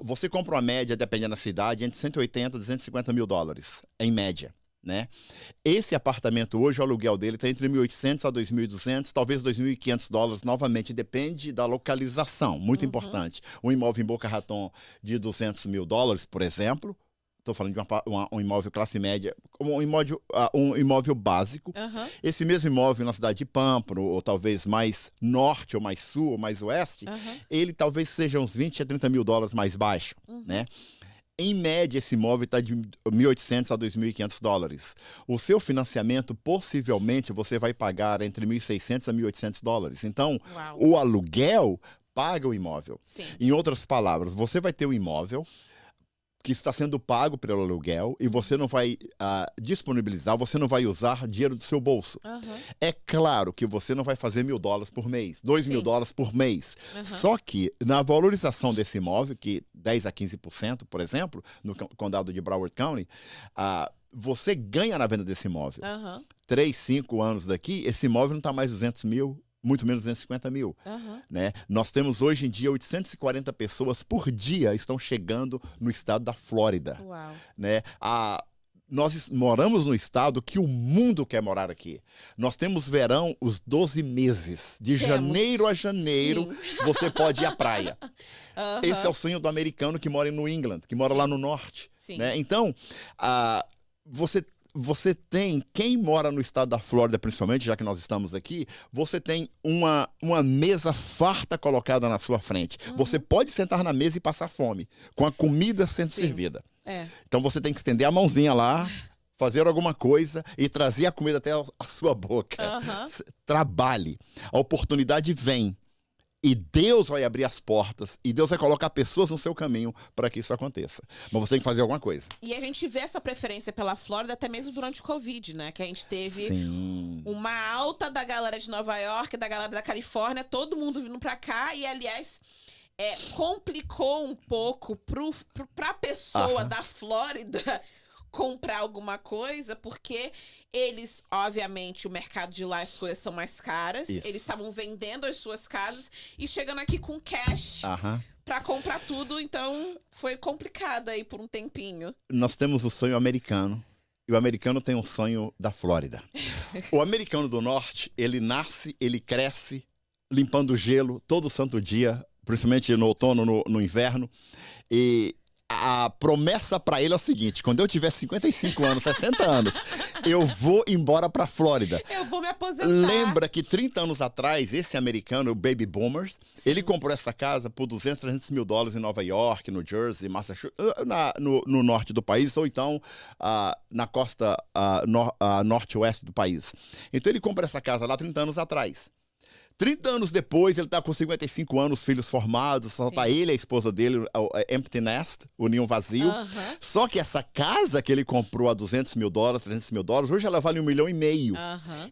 Você compra uma média, dependendo da cidade, entre 180 e 250 mil dólares, em média, né? Esse apartamento hoje, o aluguel dele está entre 1.800 a 2.200, talvez 2.500 dólares, novamente, depende da localização, muito importante. Um imóvel em Boca Raton de 200 mil dólares, por exemplo, estou falando de um imóvel classe média, um imóvel básico. Esse mesmo imóvel na cidade de Pampro, ou talvez mais norte, ou mais sul, ou mais oeste, ele talvez seja uns 20 a 30 mil dólares mais baixo, né? Em média, esse imóvel está de 1.800 a 2.500 dólares. O seu financiamento, possivelmente, você vai pagar entre 1.600 a 1.800 dólares. Então, o aluguel paga o imóvel. Sim. Em outras palavras, você vai ter um imóvel que está sendo pago pelo aluguel e você não vai disponibilizar, você não vai usar dinheiro do seu bolso. É claro que você não vai fazer $1.000 por mês, $2.000 por mês. Só que na valorização desse imóvel, que 10 a 15%, por exemplo, no condado de Broward County, você ganha na venda desse imóvel. 3, 5 anos daqui, esse imóvel não está mais 200 mil, muito menos 250 mil. Né? Nós temos hoje em dia 840 pessoas por dia estão chegando no estado da Flórida. Né? Nós moramos no estado que o mundo quer morar aqui. Nós temos verão os 12 meses. De janeiro a janeiro, você pode ir à praia. Esse é o sonho do americano que mora em New England, que mora lá no norte. Né? Então, você tem, quem mora no estado da Flórida, principalmente, já que nós estamos aqui, você tem uma mesa farta colocada na sua frente. Você pode sentar na mesa e passar fome, com a comida sendo servida. Então você tem que estender a mãozinha lá, fazer alguma coisa e trazer a comida até a sua boca. Trabalhe. A oportunidade vem. E Deus vai abrir as portas e Deus vai colocar pessoas no seu caminho para que isso aconteça. Mas você tem que fazer alguma coisa. E a gente vê essa preferência pela Flórida até mesmo durante o Covid, né? Que a gente teve uma alta da galera de Nova York, da galera da Califórnia, todo mundo vindo para cá. E, aliás, complicou um pouco pra pessoa da Flórida comprar alguma coisa, porque eles, obviamente, o mercado de lá, as coisas são mais caras. Eles estavam vendendo as suas casas e chegando aqui com cash pra comprar tudo. Então, foi complicado aí por um tempinho. Nós temos o sonho americano. E o americano tem um sonho da Flórida. O americano do norte, ele nasce, ele cresce limpando gelo todo santo dia, principalmente no outono, no inverno. E a promessa para ele é o seguinte: quando eu tiver 55 anos, 60 anos, eu vou embora para Flórida. Eu vou me aposentar. Lembra que 30 anos atrás, esse americano, o Baby Boomers, ele comprou essa casa por 200, 300 mil dólares em Nova York, New Jersey, Massachusetts, no norte do país, ou então na costa norte-oeste do país. Então ele comprou essa casa lá 30 anos atrás. 30 anos depois, ele está com 55 anos, filhos formados, só está ele e a esposa dele, o empty nest, o ninho vazio. Só que essa casa que ele comprou a 200 mil dólares, 300 mil dólares, hoje ela vale $1,5 milhão.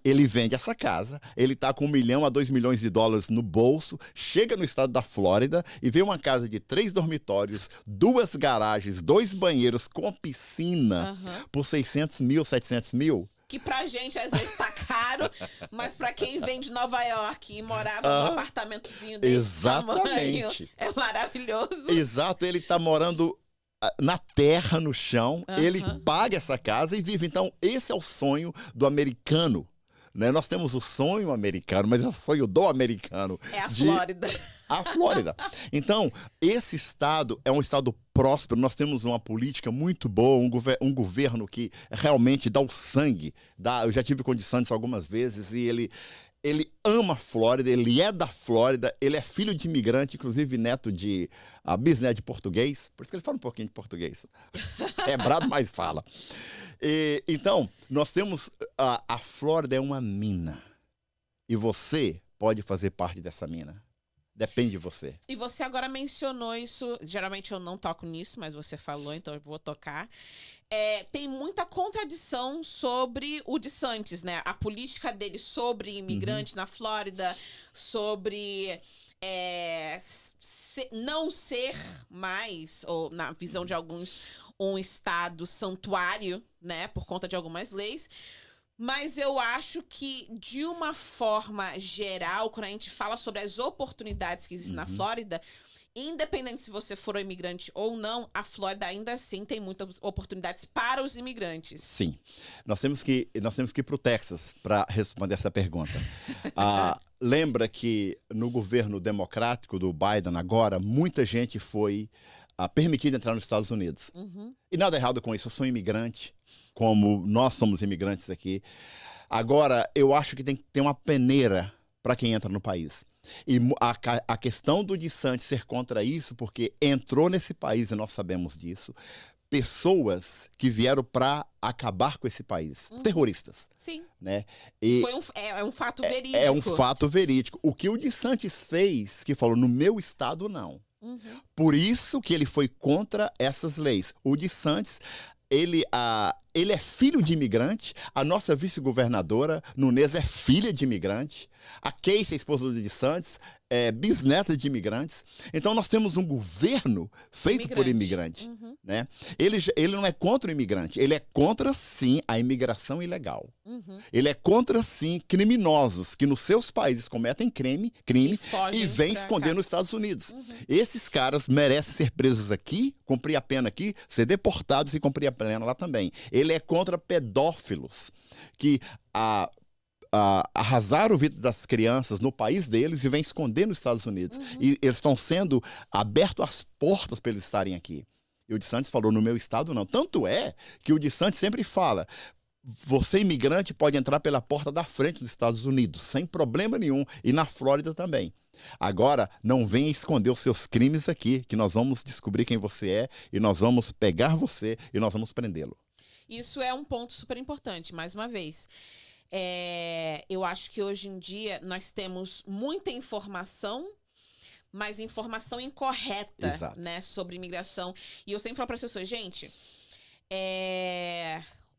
Ele vende essa casa, ele está com $1 milhão a $2 milhões de dólares no bolso, chega no estado da Flórida e vê uma casa de 3 dormitórios, 2 garagens, 2 banheiros com piscina por 600 mil, 700 mil. Que pra gente às vezes tá caro, mas pra quem vem de Nova York e morava num apartamentozinho desse tamanho, é maravilhoso. Exato, ele tá morando na terra, no chão, ele paga essa casa e vive. Então, esse é o sonho do americano. Né? Nós temos o sonho americano, mas é o sonho do americano. É a Flórida. A Flórida. Então, esse estado é um estado próspero. Nós temos uma política muito boa, um governo que realmente dá o sangue. Eu já tive condições algumas vezes e ele ama a Flórida, ele é da Flórida, ele é filho de imigrante, inclusive neto de bisneto de português, por isso que ele fala um pouquinho de português. Quebrado, mas fala. Então, nós temos, a Flórida é uma mina, e você pode fazer parte dessa mina. Depende de você. E você agora mencionou isso, geralmente eu não toco nisso, mas você falou, então eu vou tocar. Tem muita contradição sobre o DeSantis, né? A política dele sobre imigrante na Flórida, sobre não ser mais, ou na visão de alguns, um estado santuário, né? Por conta de algumas leis. Mas eu acho que, de uma forma geral, quando a gente fala sobre as oportunidades que existem na Flórida, independente se você for um imigrante ou não, a Flórida ainda assim tem muitas oportunidades para os imigrantes. Sim. Nós temos que ir para o Texas para responder essa pergunta. Lembra que no governo democrático do Biden agora, muita gente foi permitida entrar nos Estados Unidos. E nada errado com isso, eu sou imigrante, como nós somos imigrantes aqui. Agora, eu acho que tem que ter uma peneira para quem entra no país. E a questão do DeSantis ser contra isso, porque entrou nesse país, e nós sabemos disso, pessoas que vieram para acabar com esse país, terroristas. Sim. Né? É um fato verídico. É um fato verídico. O que o DeSantis fez, que falou, no meu estado, não. Por isso que ele foi contra essas leis. O DeSantis, ele é filho de imigrante, a nossa vice-governadora Nunes é filha de imigrante, a Casey, a esposa do DeSantis, é bisneta de imigrantes. Então nós temos um governo feito por imigrante. Né? Ele não é contra o imigrante, ele é contra, sim, a imigração ilegal. Ele é contra, sim, criminosos que nos seus países cometem crime e vêm esconder nos Estados Unidos. Esses caras merecem ser presos aqui, cumprir a pena aqui, ser deportados e cumprir a pena lá também. Ele é contra pedófilos que arrasaram o vidro das crianças no país deles e vêm esconder nos Estados Unidos. E eles estão sendo abertos as portas para eles estarem aqui. E o DeSantis falou, no meu estado não. Tanto é que o DeSantis sempre fala, você imigrante pode entrar pela porta da frente dos Estados Unidos, sem problema nenhum, e na Flórida também. Agora, não venha esconder os seus crimes aqui, que nós vamos descobrir quem você é, e nós vamos pegar você, e nós vamos prendê-lo. Isso é um ponto super importante, mais uma vez. Eu acho que hoje em dia nós temos muita informação, mas informação incorreta, né, sobre imigração. E eu sempre falo para as pessoas, gente,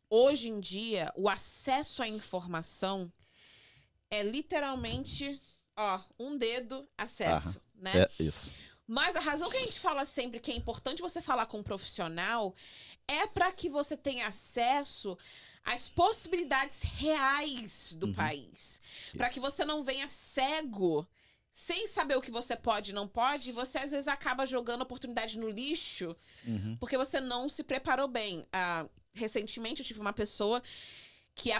hoje em dia o acesso à informação é literalmente, um dedo acesso, né? É isso. Mas a razão que a gente fala sempre que é importante você falar com um profissional é para que você tenha acesso às possibilidades reais do país. Para que você não venha cego, sem saber o que você pode e não pode, e você às vezes acaba jogando oportunidade no lixo, porque você não se preparou bem. Recentemente eu tive uma pessoa que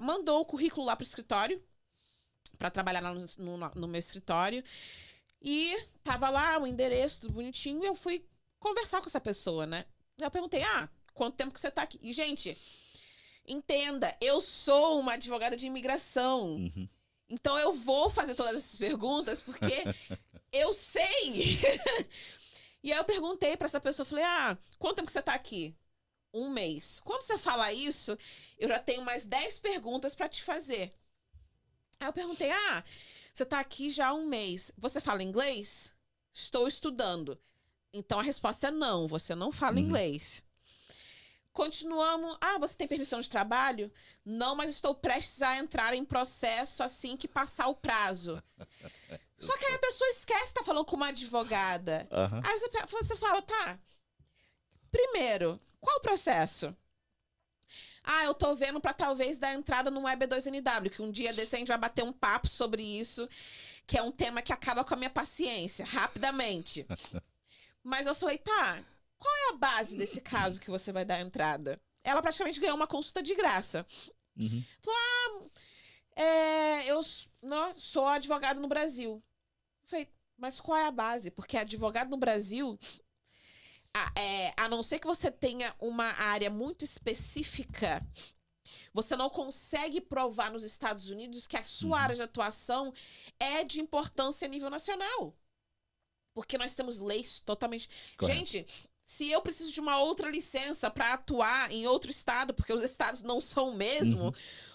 mandou o currículo lá para o escritório, para trabalhar lá no meu escritório, e tava lá o endereço, tudo bonitinho, e eu fui conversar com essa pessoa, né? Eu perguntei, quanto tempo que você tá aqui? E, gente, entenda, eu sou uma advogada de imigração. Então eu vou fazer todas essas perguntas porque eu sei. E aí eu perguntei pra essa pessoa, falei, quanto tempo que você tá aqui? 1 mês. Quando você fala isso, eu já tenho mais 10 perguntas pra te fazer. Aí eu perguntei, você tá aqui já há 1 mês. Você fala inglês? Estou estudando. Então a resposta é não, você não fala inglês. Continuamos. Você tem permissão de trabalho? Não, mas estou prestes a entrar em processo assim que passar o prazo. Só que aí a pessoa esquece que tá falando com uma advogada. Aí você fala, tá. Primeiro, qual o processo? Eu tô vendo pra talvez dar entrada no EB2NW, que um dia desse a gente vai bater um papo sobre isso, que é um tema que acaba com a minha paciência, rapidamente. Mas eu falei, tá, qual é a base desse caso que você vai dar entrada? Ela praticamente ganhou uma consulta de graça. Falou, eu sou advogado no Brasil. Eu falei, mas qual é a base? Porque advogado no Brasil, a não ser que você tenha uma área muito específica Você não consegue provar nos Estados Unidos que a sua área de atuação é de importância a nível nacional. Porque nós temos leis totalmente... Correto. Gente, se eu preciso de uma outra licença para atuar em outro estado, porque os estados não são o mesmo,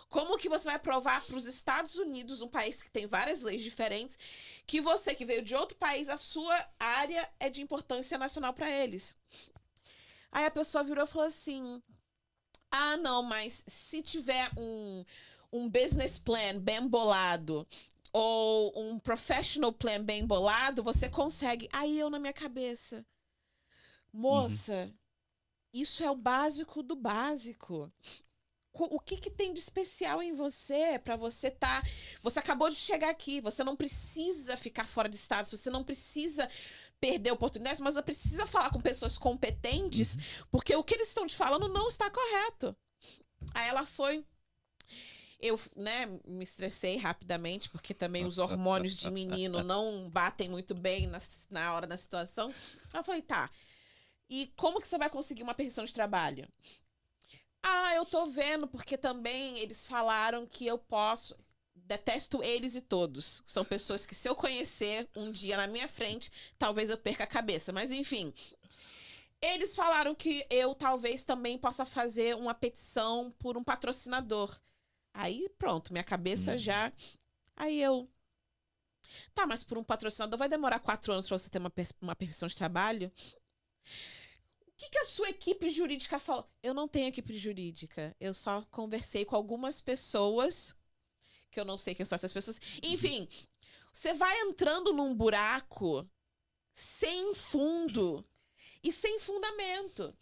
como que você vai provar para os Estados Unidos, um país que tem várias leis diferentes, que você que veio de outro país, a sua área é de importância nacional para eles? Aí a pessoa virou e falou assim... Ah, não, mas se tiver um business plan bem bolado ou um professional plan bem bolado, você consegue. Aí eu na minha cabeça, moça, isso é o básico do básico. O que tem de especial em você para você tá... Você acabou de chegar aqui, você não precisa ficar fora de estado, você não precisa perder oportunidades, mas você precisa falar com pessoas competentes, porque o que eles estão te falando não está correto. Aí ela foi... Eu, né, me estressei rapidamente, porque também os hormônios de menino não batem muito bem na hora da situação. Eu falei, tá, e como que você vai conseguir uma permissão de trabalho? Ah, eu tô vendo, porque também eles falaram que eu posso... Detesto eles e todos. São pessoas que, se eu conhecer um dia na minha frente, talvez eu perca a cabeça. Mas, enfim. Eles falaram que eu talvez também possa fazer uma petição por um patrocinador. Aí, pronto, minha cabeça já... Aí eu... Tá, mas por um patrocinador vai demorar 4 anos pra você ter uma permissão de trabalho? O que a sua equipe jurídica falou? Eu não tenho equipe jurídica. Eu só conversei com algumas pessoas... que eu não sei quem são essas pessoas. Enfim, você vai entrando num buraco sem fundo e sem fundamento.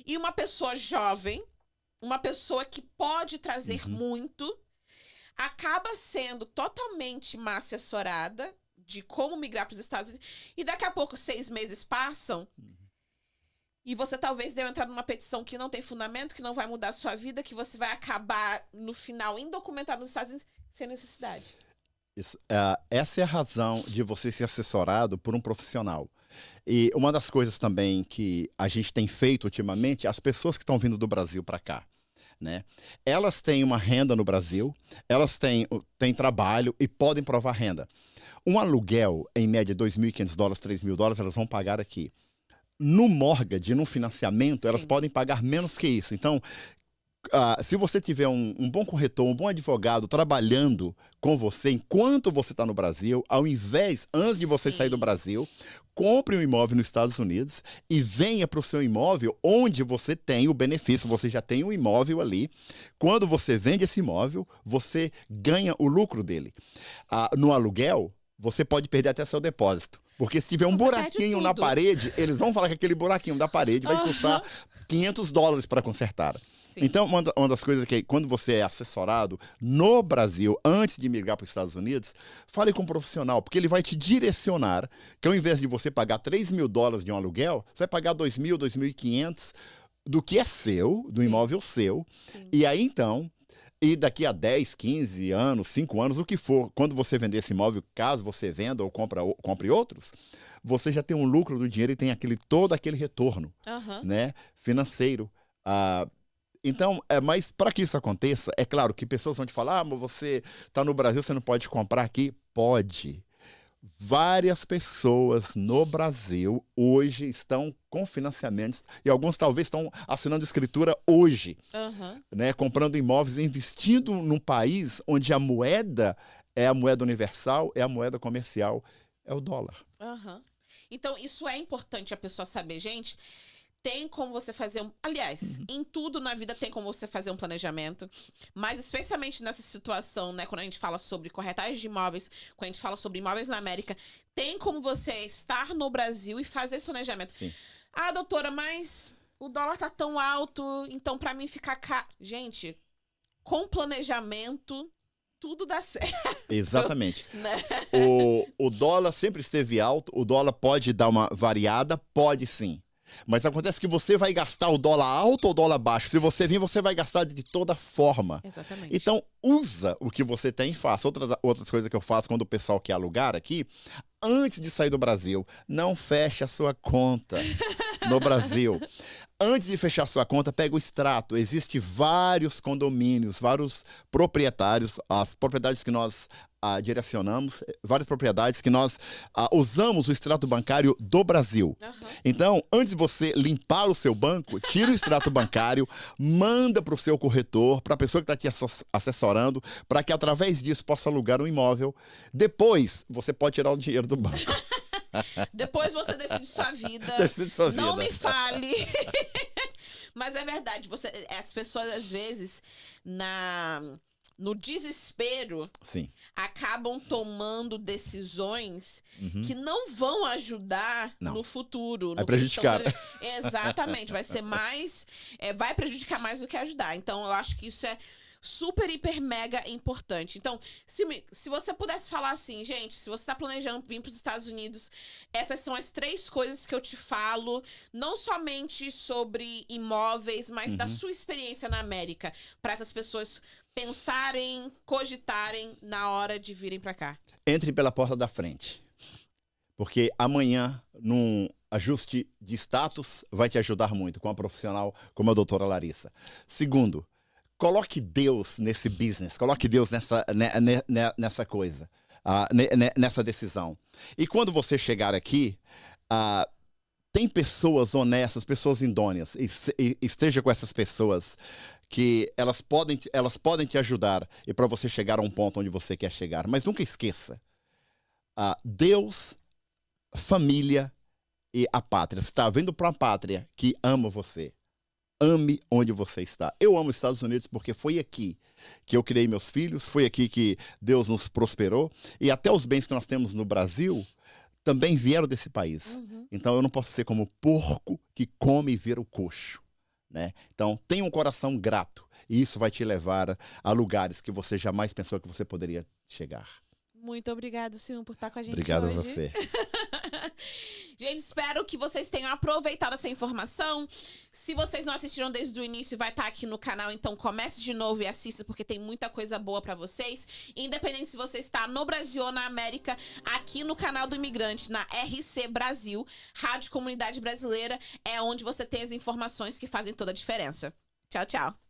E uma pessoa jovem, uma pessoa que pode trazer muito, acaba sendo totalmente mal assessorada de como migrar para os Estados Unidos. E daqui a pouco, 6 meses passam, e você talvez deva entrar numa petição que não tem fundamento, que não vai mudar a sua vida, que você vai acabar, no final, indocumentado nos Estados Unidos, sem necessidade. Essa é a razão de você ser assessorado por um profissional. E uma das coisas também que a gente tem feito ultimamente, as pessoas que estão vindo do Brasil para cá, né? Elas têm uma renda no Brasil, elas têm trabalho e podem provar renda. Um aluguel, em média, $2.500, $3.000, elas vão pagar aqui. No mortgage, no financiamento, elas podem pagar menos que isso. Então, se você tiver um bom corretor, um bom advogado trabalhando com você enquanto você está no Brasil, antes de você sair do Brasil, compre um imóvel nos Estados Unidos e venha para o seu imóvel onde você tem o benefício, você já tem um imóvel ali. Quando você vende esse imóvel, você ganha o lucro dele. No aluguel, você pode perder até seu depósito. Porque se tiver um buraquinho na parede, eles vão falar que aquele buraquinho da parede vai custar $500 para consertar. Sim. Então, uma das coisas que quando você é assessorado no Brasil, antes de migrar para os Estados Unidos, fale com um profissional, porque ele vai te direcionar, que ao invés de você pagar $3.000 de um aluguel, você vai pagar $2.000, $2.500 do que é seu, do imóvel seu. Sim. E aí, então... E daqui a 10, 15 anos, 5 anos, o que for, quando você vender esse imóvel, caso você venda ou compre outros, você já tem um lucro do dinheiro e tem todo aquele retorno, né, financeiro. Então, mas para que isso aconteça, é claro que pessoas vão te falar, mas você está no Brasil, você não pode comprar aqui? Pode. Várias pessoas no Brasil hoje estão com financiamentos e alguns talvez estão assinando escritura hoje, né, comprando imóveis, investindo num país onde a moeda é a moeda universal, é a moeda comercial, é o dólar. Então, isso é importante a pessoa saber, gente. Tem como você fazer aliás, em tudo na vida tem como você fazer um planejamento, mas especialmente nessa situação, né, quando a gente fala sobre corretagem de imóveis, quando a gente fala sobre imóveis na América, tem como você estar no Brasil e fazer esse planejamento. Sim. Ah, doutora, mas o dólar tá tão alto, então para mim ficar caro. Gente, com planejamento, tudo dá certo. Exatamente. Né? O dólar sempre esteve alto, o dólar pode dar uma variada, pode sim. Mas acontece que você vai gastar o dólar alto ou o dólar baixo. Se você vir, você vai gastar de toda forma. Exatamente. Então, usa o que você tem e faça. Outras coisas que eu faço quando o pessoal quer alugar aqui, antes de sair do Brasil, não feche a sua conta no Brasil. Antes de fechar sua conta, pega o extrato. Existem vários condomínios, vários proprietários, as propriedades que nós direcionamos, várias propriedades que nós usamos o extrato bancário do Brasil. Aham. Então, antes de você limpar o seu banco, tira o extrato bancário, manda para o seu corretor, para a pessoa que está te assessorando, para que através disso possa alugar um imóvel. Depois, você pode tirar o dinheiro do banco. Depois você decide sua vida. Decide sua vida. Não me fale. Mas é verdade, as pessoas às vezes no desespero Sim. acabam tomando decisões que não vão ajudar Não. no futuro. Vai prejudicar. Exatamente, vai ser mais. Vai prejudicar mais do que ajudar. Então, eu acho que isso é super, hiper, mega importante. Então, se você pudesse falar assim, gente, se você está planejando vir para os Estados Unidos, essas são as 3 coisas que eu te falo, não somente sobre imóveis, mas da sua experiência na América, para essas pessoas pensarem, cogitarem na hora de virem para cá. Entre pela porta da frente. Porque amanhã, num ajuste de status, vai te ajudar muito com uma profissional como a doutora Larissa. Segundo, coloque Deus nesse business, coloque Deus nessa coisa, nessa decisão. E quando você chegar aqui, tem pessoas honestas, pessoas idôneas, e esteja com essas pessoas que elas podem te ajudar e para você chegar a um ponto onde você quer chegar. Mas nunca esqueça, Deus, família e a pátria. Você está vindo para uma pátria que ama você. Ame onde você está. Eu amo os Estados Unidos porque foi aqui que eu criei meus filhos, foi aqui que Deus nos prosperou, e até os bens que nós temos no Brasil também vieram desse país. Então eu não posso ser como porco que come e vira o coxo, né? Então tenha um coração grato, e isso vai te levar a lugares que você jamais pensou que você poderia chegar. Muito obrigado, Silvio, por estar com a gente Obrigado hoje. a você. Gente, espero que vocês tenham aproveitado essa informação. Se vocês não assistiram desde o início, vai estar aqui no canal, então comece de novo e assista, porque tem muita coisa boa pra vocês. Independente se você está no Brasil ou na América, aqui no canal do Imigrante, na RC Brasil, Rádio Comunidade Brasileira, é onde você tem as informações que fazem toda a diferença. Tchau, tchau.